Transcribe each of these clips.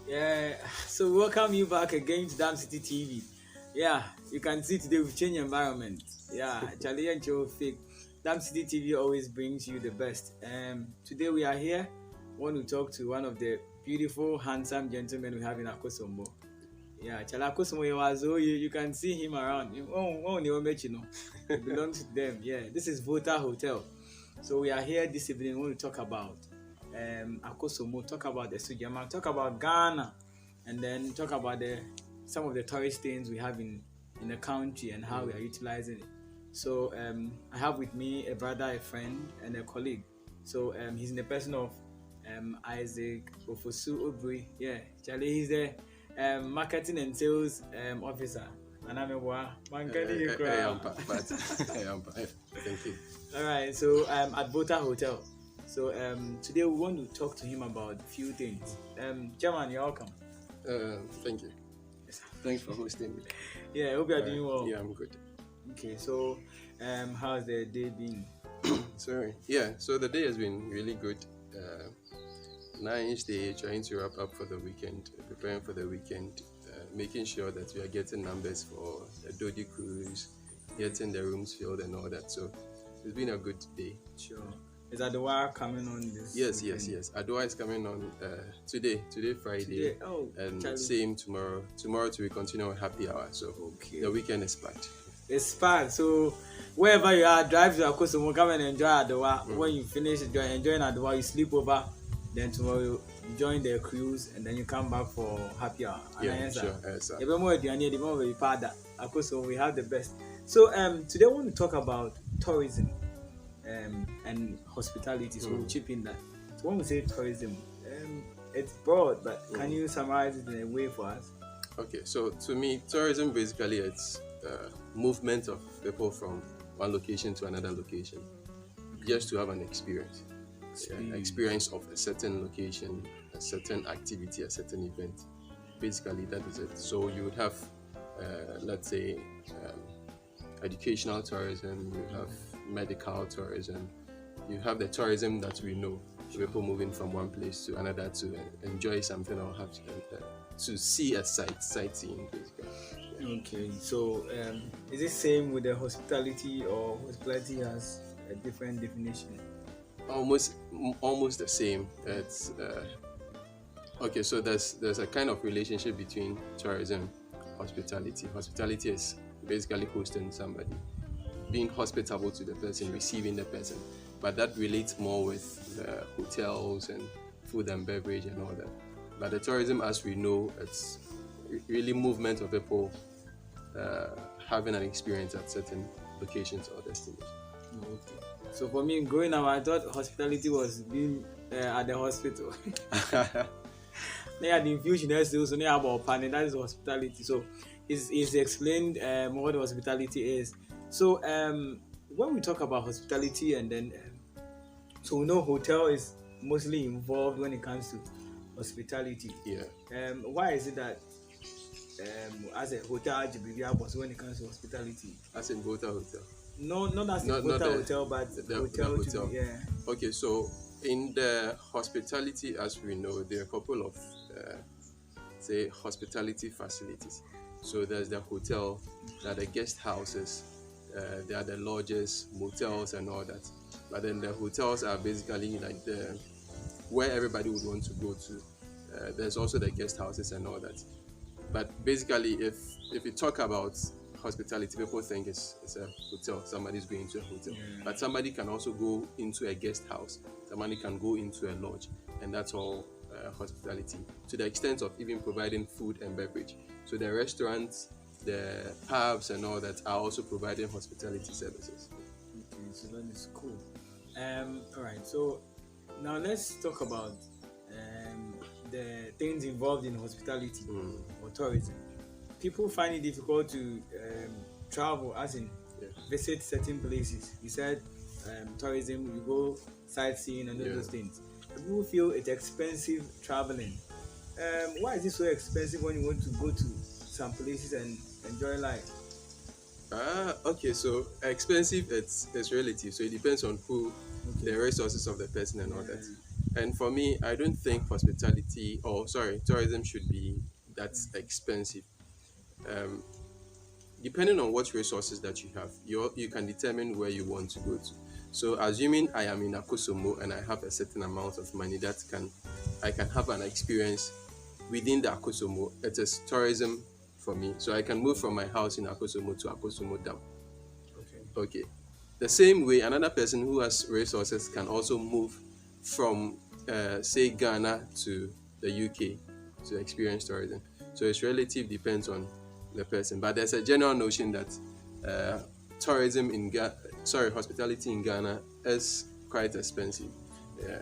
Yeah, so welcome you back again to Dam City TV. Yeah, you can see today we've changed environment. Yeah, Charlie and Joe fake. Dam City TV always brings you the best. Today we are here. Want to talk to one of the beautiful, handsome gentlemen we have in Akosombo. Yeah, Charlie Akosombo, you can see him around. It belongs to them. Yeah, this is Vota Hotel. So we are here this evening. We want to talk about Akosombo, talk about the Asuogyaman, talk about Ghana, and then talk about the some of the tourist things we have in the country and how we are utilizing it. So I have with me a brother, a friend, and a colleague. So he's in the person of Isaac Ofosu Obiri. Yeah, Charlie, he's the marketing and sales officer. And I'm a Thank you. All right, so at Vota Hotel. So today we want to talk to him about a few things. Chairman, you're welcome. Thank you. Thanks for hosting me. Yeah, I hope you're doing well. Yeah, I'm good. Okay, so how's the day been? Sorry. Yeah, so the day has been really good. Nice day, trying to wrap up for the weekend, preparing for the weekend, making sure that we are getting numbers for the Dodi cruise, getting the rooms filled and all that. So it's been a good day. Sure. Is Adwa coming on this? Yes. Adwa is coming on today, Friday. Today? Oh, and Charlie. same tomorrow. Tomorrow we continue on happy hour. So Okay. the weekend is packed. It's packed. So wherever you are, drive to Akosombo, come and enjoy Adwa. When you finish enjoying Adwa, you sleep over. Then tomorrow you join the cruise and then you come back for happy hour. Yeah, sure. Sir. Akosombo, we have the best. So today I want to talk about tourism and hospitality. So we'll chip in that. So when we say tourism, it's broad, but can you summarize it in a way for us? Okay, so to me, tourism basically it's movement of people from one location to another location, just to have an experience. Experience of a certain location, a certain activity, a certain event. Basically, that is it. So you would have, let's say, educational tourism, you have medical tourism, you have the tourism that we know, people moving from one place to another to enjoy something or have to see a sightseeing, basically. Yeah. Okay, so is it same with the hospitality, or hospitality has a different definition? Almost the same. It's okay. So there's a kind of relationship between tourism, hospitality. Hospitality is basically hosting somebody, being hospitable to the person, receiving the person. But that relates more with the hotels and food and beverage and all that. But the tourism, as we know, it's really movement of people having an experience at certain locations or destinations. Okay. So for me, growing up, I thought hospitality was being at the hospital. They had infusion still, so they have about panel. That is hospitality. So it's explained what hospitality is. So when we talk about hospitality, and then so we know hotel is mostly involved when it comes to hospitality. Yeah. Why is it that as a hotel, when it comes to hospitality? As in hotel. No, not as a hotel, but the hotel. Yeah. Okay, so in the hospitality, as we know, there are a couple of say hospitality facilities. So there's the hotel, there are the guest houses, there are the lodges, motels, and all that. But then the hotels are basically like the where everybody would want to go to. There's also the guest houses and all that. But basically, if you talk about hospitality, people think it's a hotel. Somebody's going to a hotel, but somebody can also go into a guest house. Somebody can go into a lodge, and that's all hospitality. To the extent of even providing food and beverage. So the restaurants, the pubs, and all that are also providing hospitality services. Okay, so that is cool. All right. So now let's talk about the things involved in hospitality or tourism. People find it difficult to travel, as in visit certain places. You said tourism, you go sightseeing and those things. People feel it's expensive traveling. Why is it so expensive when you want to go to some places and enjoy life? Okay, so expensive, it's relative. So it depends on who, the resources of the person and all that. And for me, I don't think hospitality, or sorry, tourism should be that expensive. Um, Depending on what resources that you have, you can determine where you want to go to. So assuming I am in Akosombo and I have a certain amount of money that I can have an experience within the Akosombo, it is tourism for me. So I can move from my house in Akosombo to Akosombo Dam. Okay. Okay. The same way, another person who has resources can also move from, say, Ghana to the UK to experience tourism. So it's relative, depends on the person. But there's a general notion that uh, hospitality in Ghana is quite expensive. Yeah.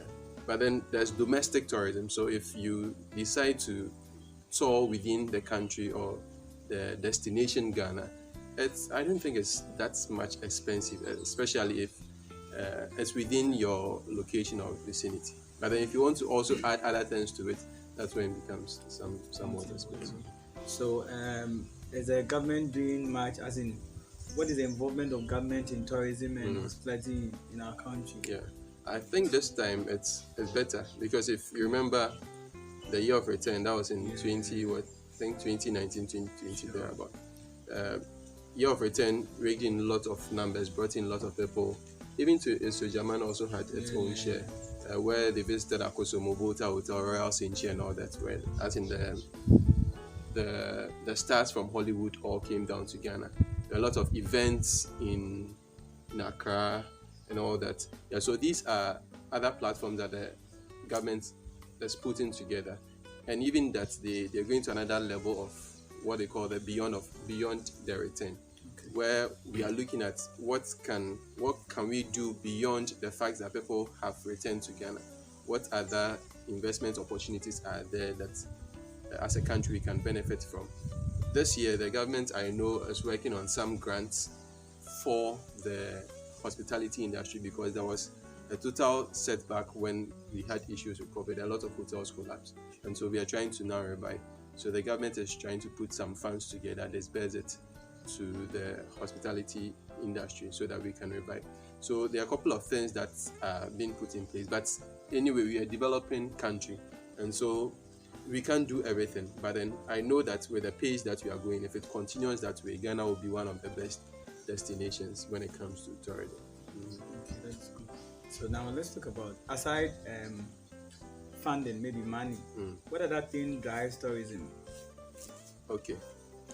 But then there's domestic tourism. So if you decide to tour within the country or the destination Ghana, I don't think it's that much expensive, especially if it's within your location or vicinity. But then if you want to also add other things to it, that's when it becomes somewhat expensive. So, is the government doing much? As in, what is the involvement of government in tourism and hospitality in our country? Yeah, I think this time it's better because if you remember the year of return, that was in 2019, 2020 thereabout. Year of return raked in a lot of numbers, brought in a lot of people. Even to Asuogyaman also had its own share, where they visited Akosombo Hotel, Royal Saint and all that. Where as in the stars from Hollywood all came down to Ghana. There are a lot of events in Accra and all that. Yeah, so these are other platforms that the government is putting together, and even that they're going to another level of what they call the beyond the return, where we are looking at what can we do beyond the fact that people have returned to Ghana. What other investment opportunities are there that as a country we can benefit from? This year, the government, I know, is working on some grants for the hospitality industry because there was a total setback when we had issues with COVID. A lot of hotels collapsed, and so we are trying to now revive. So the government is trying to put some funds together, disperse it to the hospitality industry so that we can revive. So there are a couple of things that are being put in place. But anyway, we are a developing country, and so we can't do everything. But then I know that with the pace that we are going, if it continues that way, Ghana will be one of the best destinations when it comes to tourism. Okay, that's good. So now let's talk about, aside funding, maybe money, what other thing drives tourism? Okay,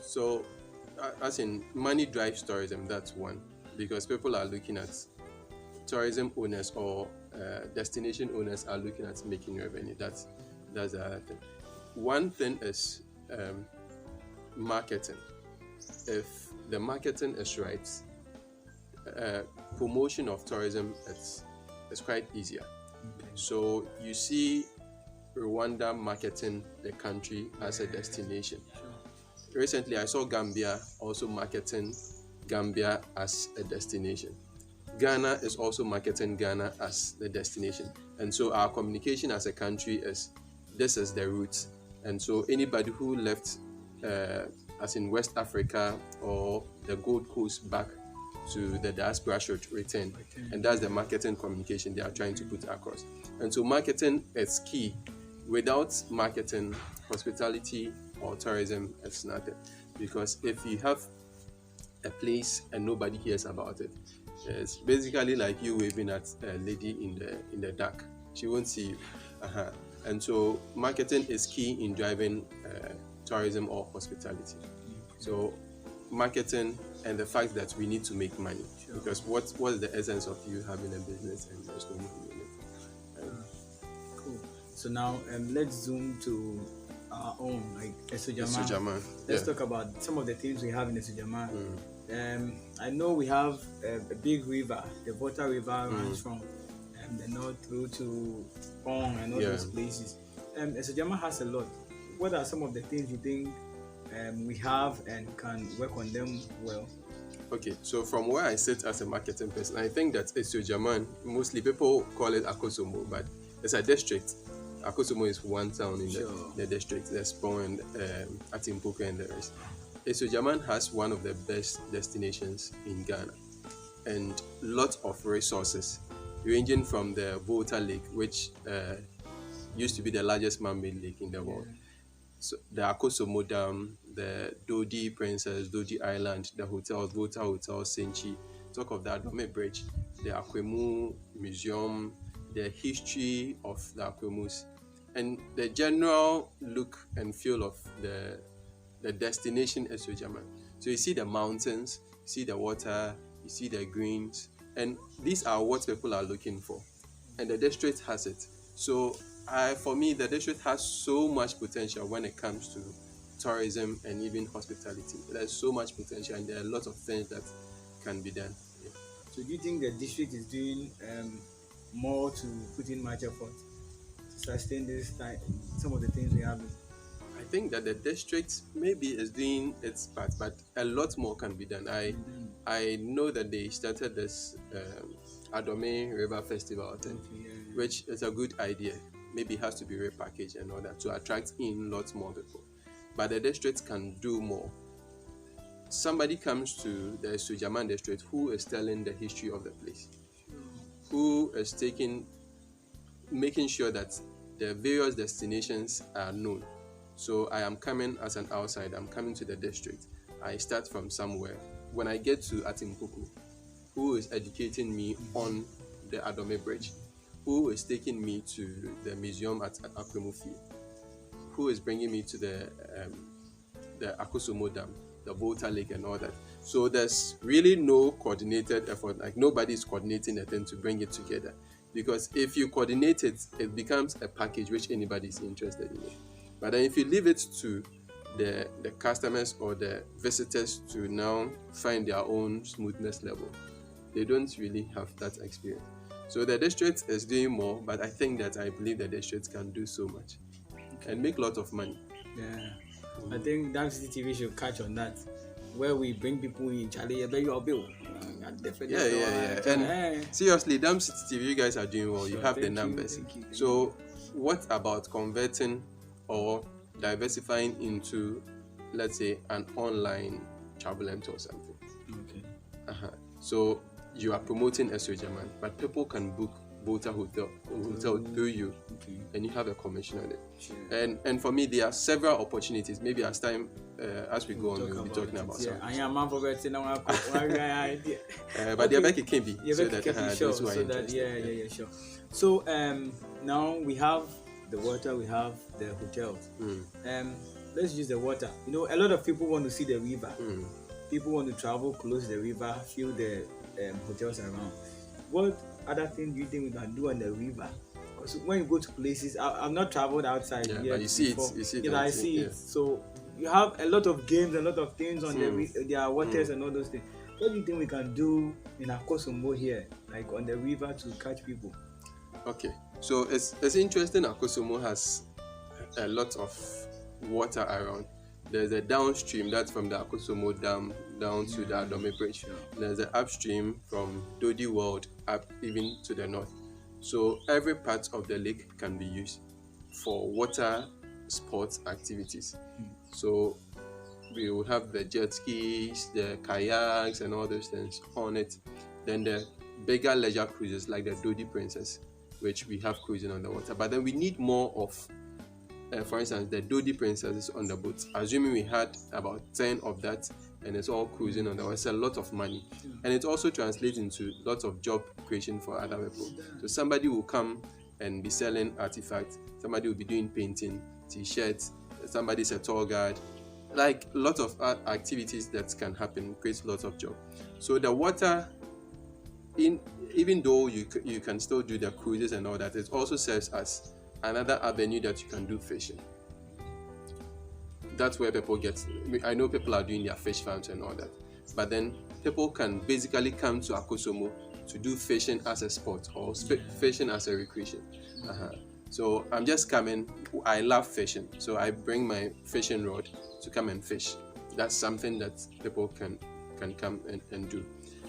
so as in money drives tourism, that's one, because people are looking at tourism owners or destination owners are looking at making revenue. That's the other thing. One thing is marketing. If the marketing is right, promotion of tourism is quite easier. Okay. So you see Rwanda marketing the country as a destination. Sure. Recently, I saw Gambia also marketing Gambia as a destination. Ghana is also marketing Ghana as the destination. And so our communication as a country this is the route. And so anybody who left, as in West Africa or the Gold Coast back to the diaspora should return. And that's the marketing communication they are trying to put across. And so marketing is key. Without marketing, hospitality or tourism is nothing. Because if you have a place and nobody hears about it, it's basically like you waving at a lady in the dark. She won't see you. And so marketing is key in driving tourism or hospitality. So marketing and the fact that we need to make money. Sure. Because what is the essence of you having a business and there's no money in it? Cool. So now let's zoom to our own, like Asuogyaman. Let's talk about some of the things we have in Asuogyaman. I know we have a big river. The Volta River runs from the north through to Pong and all those places. Asuogyaman has a lot. What are some of the things you think we have and can work on them well? Okay, so from where I sit as a marketing person, I think that Asuogyaman, mostly people call it Akosombo, but it's a district. Akosombo is one town in the district. There's Pong and Atimpoku and the rest. Asuogyaman has one of the best destinations in Ghana and lots of resources, ranging from the Volta Lake, which used to be the largest man-made lake in the world. So the Akosombo Dam, the Dodi Princess, Dodi Island, the hotels, Volta Hotel, Senchi, talk of the Adome Bridge, the Akwemu Museum, the history of the Akwemus, and the general look and feel of the destination Asuogyaman. So you see the mountains, you see the water, you see the greens, and these are what people are looking for. And the district has it. So for me, the district has so much potential when it comes to tourism and even hospitality. There's so much potential, and there are a lot of things that can be done. Yeah. So do you think the district is doing more to put in much effort to sustain this time, some of the things we have? I think that the district maybe is doing its part, but a lot more can be done. I know that they started this Adome River Festival thing, which is a good idea. Maybe it has to be repackaged and all that to attract in lots more people. But the district can do more. Somebody comes to the Asuogyaman district who is telling the history of the place, who is making sure that the various destinations are known. So I am coming as an outsider, I'm coming to the district. I start from somewhere. When I get to Atimpuku, who is educating me on the Adome Bridge, who is taking me to the museum at Akwemu, who is bringing me to the Akosombo Dam, the Volta Lake and all that. So there's really no coordinated effort, like nobody is coordinating the thing to bring it together. Because if you coordinate it, it becomes a package which anybody is interested in. But then if you leave it to the customers or the visitors to now find their own smoothness level, they don't really have that experience. So the district is doing more, but I believe the district can do so much and make a lot of money. Yeah, I think Dam City TV should catch on that, where we bring people in. Charlie, I bet your bill. Yeah. And seriously, Dam City TV, you guys are doing well. You have the numbers. Thank you. So what about converting or diversifying into, let's say, an online travel empty or something? Okay. So you are promoting Asuogyaman, but people can book Volta Hotel through you, and you have a commission on it. Sure. And for me, there are several opportunities. Maybe as time as we go on, we'll be talking about some. I am man for betting now. But the Abeki can be so that sure. So now we have the water, we have the hotels. Let's use the water. You know, a lot of people want to see the river. People want to travel close to the river, feel the hotels around. What other things do you think we can do on the river? Because when you go to places, I've not traveled outside. Yeah, but you see it. You see it. I see it. So you have a lot of games, a lot of things on their waters and all those things. What do you think we can do in Akosombo here, like on the river, to catch people? Okay, so it's interesting. Akosombo has a lot of water around. There's a downstream that's from the Akosombo Dam down to the Adome Bridge. There's an upstream from Dodi World up even to the north. So every part of the lake can be used for water sports activities. So we will have the jet skis, the kayaks and all those things on it. Then the bigger leisure cruises like the Dodi Princess, which we have cruising on the water. But then we need more of for instance, the Dodi Princesses on the boats. Assuming we had about 10 of that and it's all cruising on the water, it's a lot of money. And it also translates into lots of job creation for other people. So somebody will come and be selling artifacts, somebody will be doing painting, t-shirts, somebody's a tour guide. Like lots of activities that can happen, creates lots of job. So the water, even though you can still do the cruises and all that, it also serves as another avenue that you can do fishing. That's where people get. I know people are doing their fish farms and all that, but then people can basically come to Akosombo to do fishing as a sport or fishing as a recreation. So I'm just coming. I love fishing, so I bring my fishing rod to come and fish. That's something that people can come and do.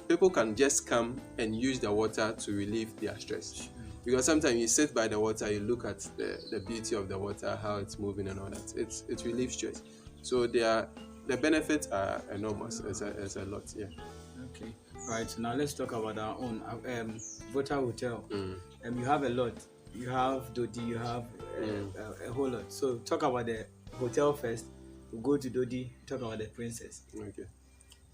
People can just come and use the water to relieve their stress. Because sometimes you sit by the water, you look at the beauty of the water, how it's moving and all that. It relieves stress. So the benefits are enormous. It's a lot, yeah. Okay. Right. So now let's talk about our own Volta Hotel. You have a lot. you have Dodi, you have a whole lot. So talk about the hotel first. We'll go to Dodi, talk about the princess. Okay.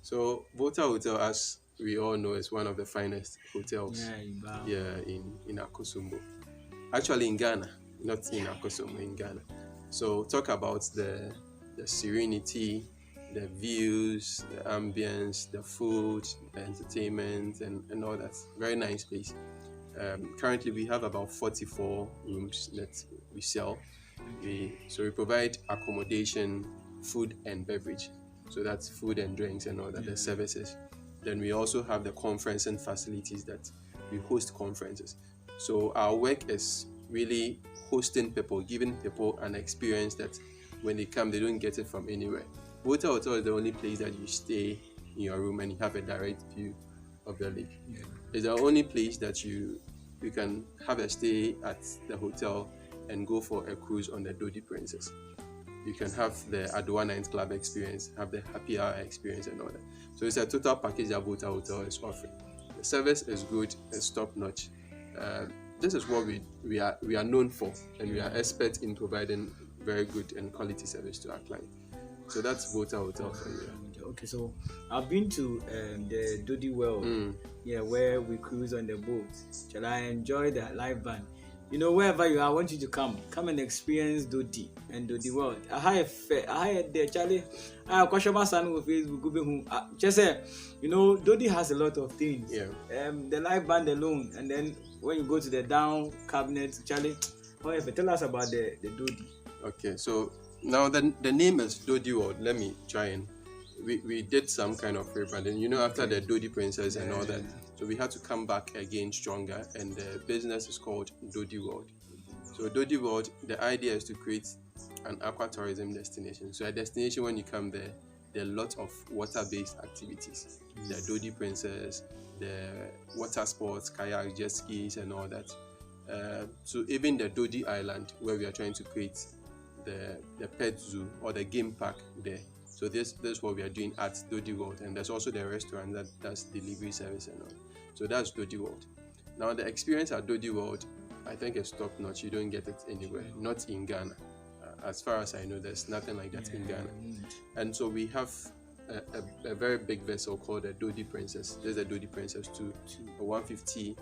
So Volta Hotel, as we all know, is one of the finest hotels Yeah, you bow. in Akosombo. Actually in Ghana, not in Akosombo, in Ghana. So talk about the serenity, the views, the ambience, the food, the entertainment, and all that. Very nice place. Currently, we have about 44 rooms that we sell. We provide accommodation, food, and beverage. So that's food and drinks and all that, the services. Then we also have the conferencing facilities that we host conferences. So our work is really hosting people, giving people an experience that when they come, they don't get it from anywhere. Water Hotel is the only place that you stay in your room and you have a direct view of the lake. Yeah. It's the only place that you can have a stay at the hotel and go for a cruise on the Dodi Princess. You can have the Adwa Night Club experience, have the happy hour experience and all that. So it's a total package that Volta Hotel is offering. The service is good, it's top notch. This is what we are known for, and we are experts in providing very good and quality service to our client. So that's Volta Hotel for you. Okay, so I've been to the Dodi World, where we cruise on the boat. Shall I enjoy the live band? You know, wherever you are, I want you to come and experience Dodi and Dodi World. I had there, Charlie. I question my son with Facebook. Just say, you know, Dodi has a lot of things. Yeah. The live band alone, and then when you go to the down cabinet, Charlie, tell us about the Dodi. Okay, so now the name is Dodi World. Let me try and we did some kind of rebranding. You know, after the Dodi Princess and all that. So we had to come back again stronger, and the business is called Dodi World. So Dodi World, the idea is to create an aqua tourism destination. So a destination, when you come there are a lot of water-based activities. The Dodi Princess, the water sports, kayak, jet skis, and all that. So even the Dodi Island, where we are trying to create the pet zoo or the game park there. So this is what we are doing at Dodi World, and there's also the restaurant that does delivery service and all. So that's Dodi World. Now the experience at Dodi World, I think is top notch. You don't get it anywhere, not in Ghana. As far as I know, there's nothing like that in Ghana. And so we have a very big vessel called the Dodi Princess. There's a Dodi Princess 2, a 150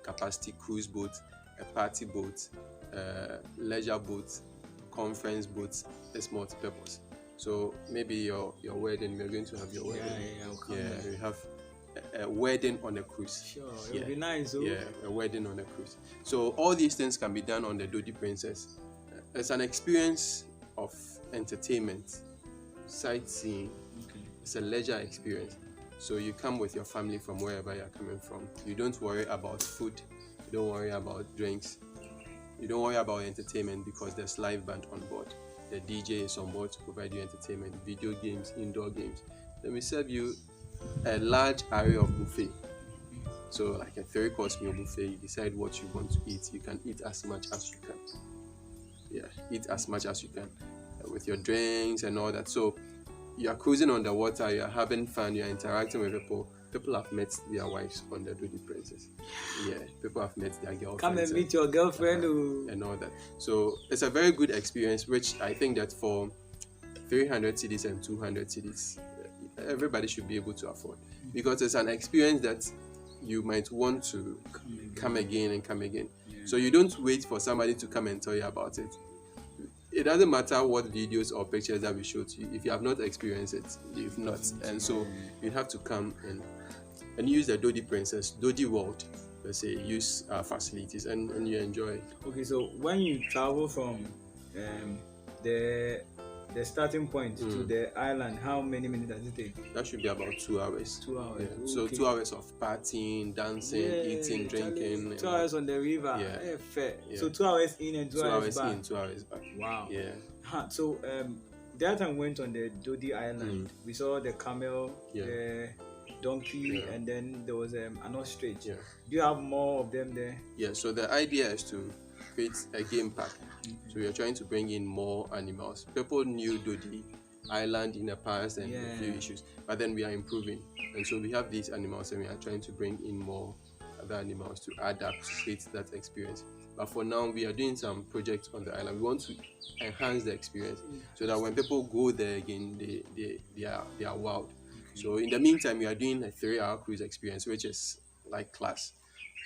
capacity cruise boat, a party boat, leisure boat, conference boat. It's multi-purpose. So maybe your wedding, we're going to have your wedding. We have a wedding on a cruise. Sure, it'll be nice. A wedding on a cruise. So all these things can be done on the Dodi Princess. It's an experience of entertainment, sightseeing. It's a leisure experience. So you come with your family from wherever you're coming from. You don't worry about food. You don't worry about drinks. You don't worry about entertainment because there's live band on board. The DJ is on board to provide you entertainment, video games, indoor games. Then we serve you a large array of buffet. So like a 3-course meal buffet, you decide what you want to eat. You can eat as much as you can. Eat as much as you can with your drinks and all that. So you're cruising on the water, you're having fun, you're interacting with people. People have met their wives on the Dodi Princess. People have met their girlfriends. Come and meet your girlfriend and all that. So it's a very good experience, which I think that for 300 cedis and 200 cedis, everybody should be able to afford, because it's an experience that you might want to come again and come again. So you don't wait for somebody to come and tell you about it. It doesn't matter what videos or pictures that we show to you. If you have not experienced it, you've not. And so you have to come and use the Dodi Princess, Dodi World, let's say, use our facilities and you enjoy it. Okay, so when you travel from the starting point to the island, how many minutes does it take? That should be about 2 hours. 2 hours. Yeah. Okay. So 2 hours of partying, dancing, eating, drinking. 2 hours on the river. Fair. So 2 hours in and 2 hours back. 2 hours back. Wow. Yeah. So the other time we went on the Dodi Island. We saw the camel, the donkey, and then there was an ostrich. Do you have more of them there? Yeah. So the idea is to create a game park. So we are trying to bring in more animals. People knew Dodi Island in the past and a few issues, but then we are improving, and so we have these animals and we are trying to bring in more other animals to add up to create that experience. But for now, we are doing some projects on the island. We want to enhance the experience so that when people go there again, they are wowed. So in the meantime, we are doing a 3-hour cruise experience, which is like class.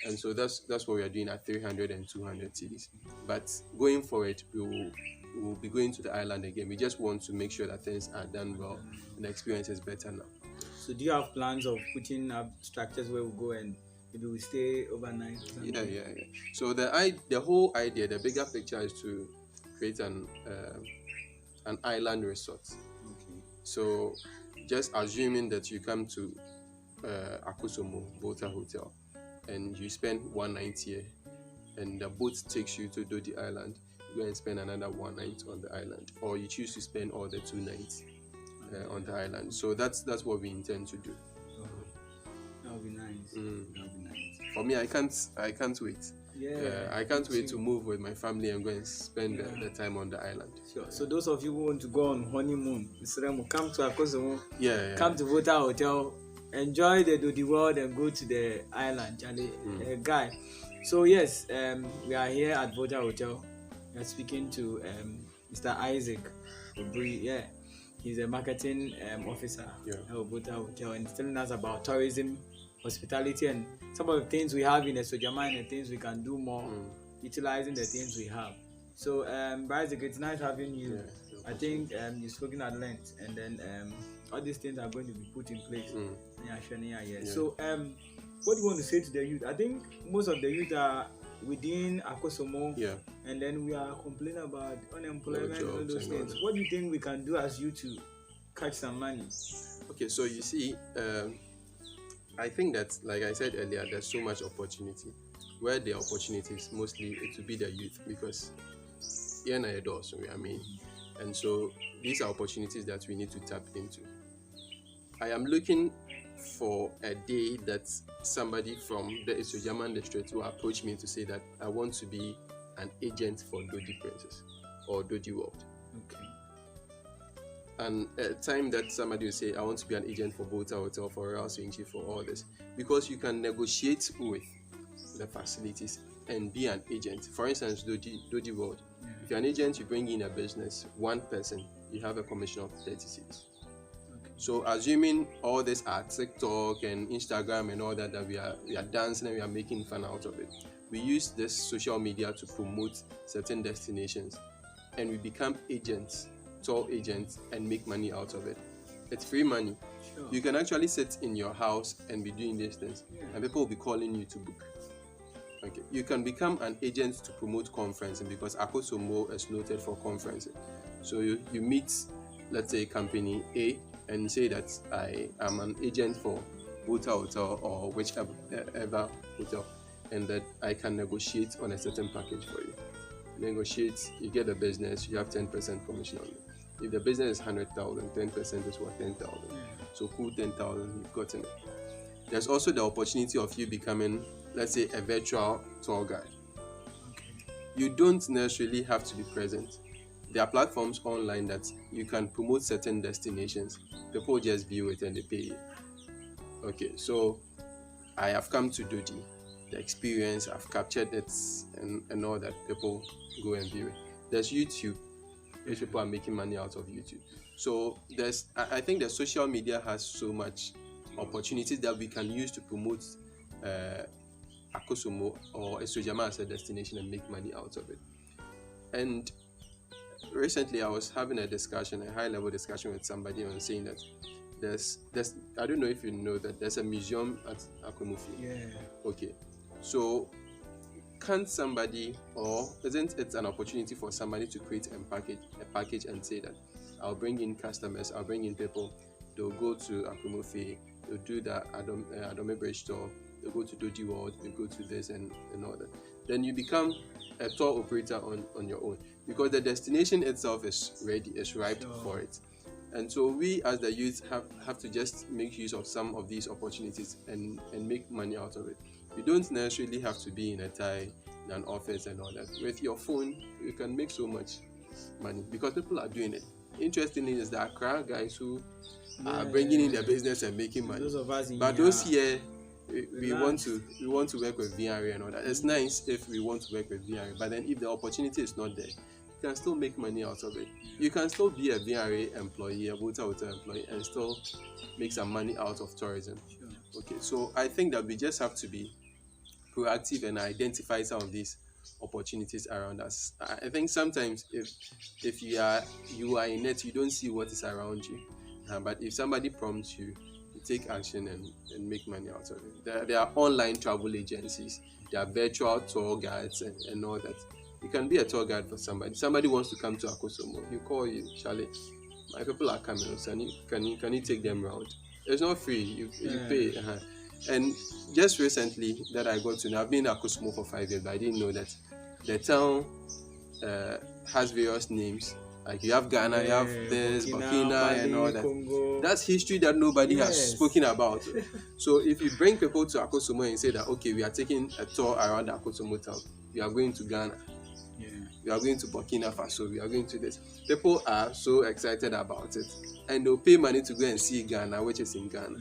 And so that's what we are doing at 300 and 200 cities. But going forward, we will be going to the island again. We just want to make sure that things are done well and the experience is better now. So do you have plans of putting up structures where we go and maybe we stay overnight or something? Yeah. So the whole idea, the bigger picture is to create an island resort. Okay. So just assuming that you come to Akosombo Hotel and you spend one night here, and the boat takes you to Dodi Island, you go and spend another one night on the island, or you choose to spend all the 2 nights on the island. So that's what we intend to do. That would be nice. That would be nice. For me, I can't wait. Yeah, I can't wait to move with my family and go and spend the time on the island. Sure. So those of you who want to go on honeymoon, come to Akosombo. Yeah. Come to Vota Hotel, enjoy the Dodi World and go to the island, Charlie. Guy. So yes, we are here at Vota Hotel. We are speaking to Mr. Isaac Obiri. Yeah, he's a marketing officer at Vota Hotel, and he's telling us about tourism, hospitality, and some of the things we have in Asuogyaman and things we can do more utilizing the things we have. So Isaac, it's nice having you. I think you've spoken at length, and then all these things are going to be put in place. So what do you want to say to the youth? I think most of the youth are within Akosombo, and then we are complaining about unemployment and all those things. What do you think we can do as youth to catch some money? Okay, so you see, I think that, like I said earlier, there's so much opportunity. Where the opportunities, mostly it will be the youth, because and so these are opportunities that we need to tap into. I am looking for a day that somebody from the Asuogyaman district will approach me to say that I want to be an agent for Dodi Princess or Dodi World. Okay. And a time that somebody will say, I want to be an agent for Vota Hotel, for Royal Sanctuary, for all this, because you can negotiate with the facilities and be an agent. For instance, Dodi World. If you're an agent, you bring in a business, one person, you have a commission of 30 cedis. Okay. So assuming all this are TikTok and Instagram and all that we are dancing and we are making fun out of it, we use this social media to promote certain destinations, and we become agents, tour agents, and make money out of it. It's free money. Sure. You can actually sit in your house and be doing these things, and people will be calling you to book. Okay, you can become an agent to promote conferencing, because Akosombo is noted for conferencing. So you meet, let's say, company A and say that I am an agent for Vota Hotel or whichever hotel, and that I can negotiate on a certain package for you. Negotiate, you get a business, you have 10% commission on it. If the business is 100,000, 10% is worth 10,000. So cool, 10,000, you've gotten it. There's also the opportunity of you becoming, let's say, a virtual tour guide. Okay. You don't necessarily have to be present. There are platforms online that you can promote certain destinations. People just view it and they pay you. Okay, so I have come to Dodi. The experience, I've captured it and all that. People go and view it. There's YouTube, which people are making money out of YouTube. So I think the social media has so much opportunities that we can use to promote Akosombo or Asuogyaman as a destination and make money out of it. And recently I was having a high-level discussion with somebody on saying that there's I don't know if you know that there's a museum at Akosombo. Yeah. Okay. So can't somebody, or isn't it an opportunity for somebody to create a package and say that I'll bring in customers, I'll bring in people, they'll go to Akosombo, they'll do the Adome Bridge tour, they'll go to Dodi World, they'll go to this and all that. Then you become a tour operator on your own, because the destination itself is ready, is ripe for it. And so we as the youth have to just make use of some of these opportunities and make money out of it. You don't necessarily have to be in a tie, in an office and all that. With your phone, you can make so much money because people are doing it. Interestingly, is the Accra guys who are bringing in their business and making money. Those of us in those here, we want to work with VRA and all that. It's nice if we want to work with VRA, but then if the opportunity is not there, you can still make money out of it. You can still be a VRA employee, a hotel employee, and still make some money out of tourism. Sure. Okay, so I think that we just have to be proactive and identify some of these opportunities around us. I think sometimes if you are in it, you don't see what is around you, but if somebody prompts you, you take action and make money out of it. There are online travel agencies, there are virtual tour guides and all that. You can be a tour guide for somebody. Somebody wants to come to Akosombo, you call you, Charlie, my people are coming, so can you take them around? It's not free, you pay. And just recently that I got to know, I've been in Akosombo for 5 years, but I didn't know that the town has various names. Like you have Ghana, you have this, Burkina and all that. Congo. That's history that nobody has spoken about. So if you bring people to Akosombo and say that, okay, we are taking a tour around Akosombo town, we are going to Ghana, we are going to Burkina Faso, we are going to this. People are so excited about it, and they'll pay money to go and see Ghana, which is in Ghana.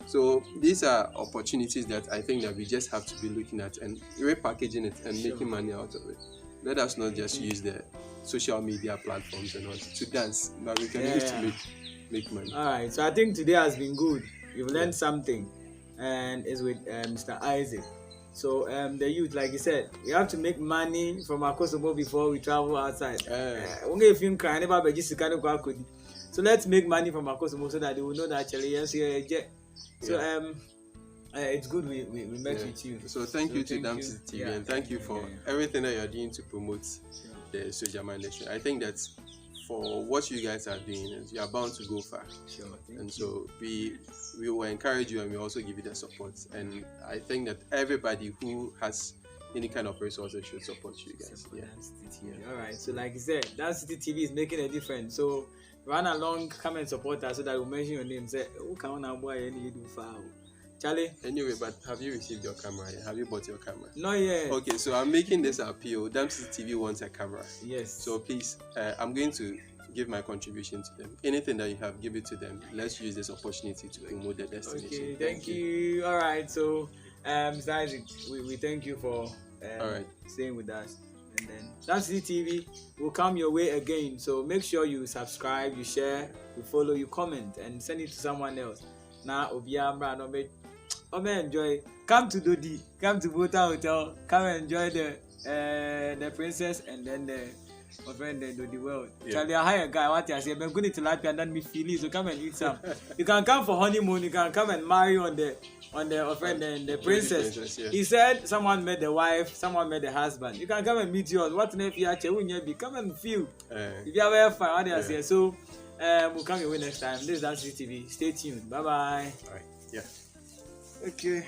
So these are opportunities that I think that we just have to be looking at and repackaging it and making money out of it. Let us not just use the social media platforms and all to dance, but we can use to make money. All right, so I think today has been good. We've learned something, and it's with Mr. Isaac. So the youth, like you said, we have to make money from Akosombo before we travel outside. So let's make money from Akosombo so that they will know that actually yes, so it's good we met with you. So thank you to Dam City TV and thank you for everything that you're doing to promote the Asuogyaman nation. I think that for what you guys are doing, you are bound to go far. So we will encourage you and we also give you the support. And I think that everybody who has any kind of resources should support you guys. All right. So like you said, Dam City TV is making a difference. So run along, come and support us so that we'll mention your name. Say, oh, come on, boy, you do far. Charlie. Anyway, but have you received your camera? Have you bought your camera? Not yet. Okay, so I'm making this appeal. Dam City TV wants a camera. Yes. So please, I'm going to give my contribution to them. Anything that you have, give it to them. Let's use this opportunity to promote the destination. Okay, thank you. All right, so Mr. Isaac, we thank you for staying with us. And then Dam City TV will come your way again. So make sure you subscribe, you share, you follow, you comment, and send it to someone else. Now, enjoy. Come to Dodi, come to Bota Hotel, come and enjoy the princess and then my friend the Dodi World. Charlie, I hire a guy. What I say, I'm going to Tilapia and then me feel so come and eat some. You can come for honeymoon. You can come and marry on the friend and the princess. He said someone met the wife, someone met the husband. You can come and meet yours. What if you actually come and feel? If you have fun, what I say. So we'll come your way next time. This is Dam City TV. Stay tuned. Bye bye. All right. Yeah. Okay.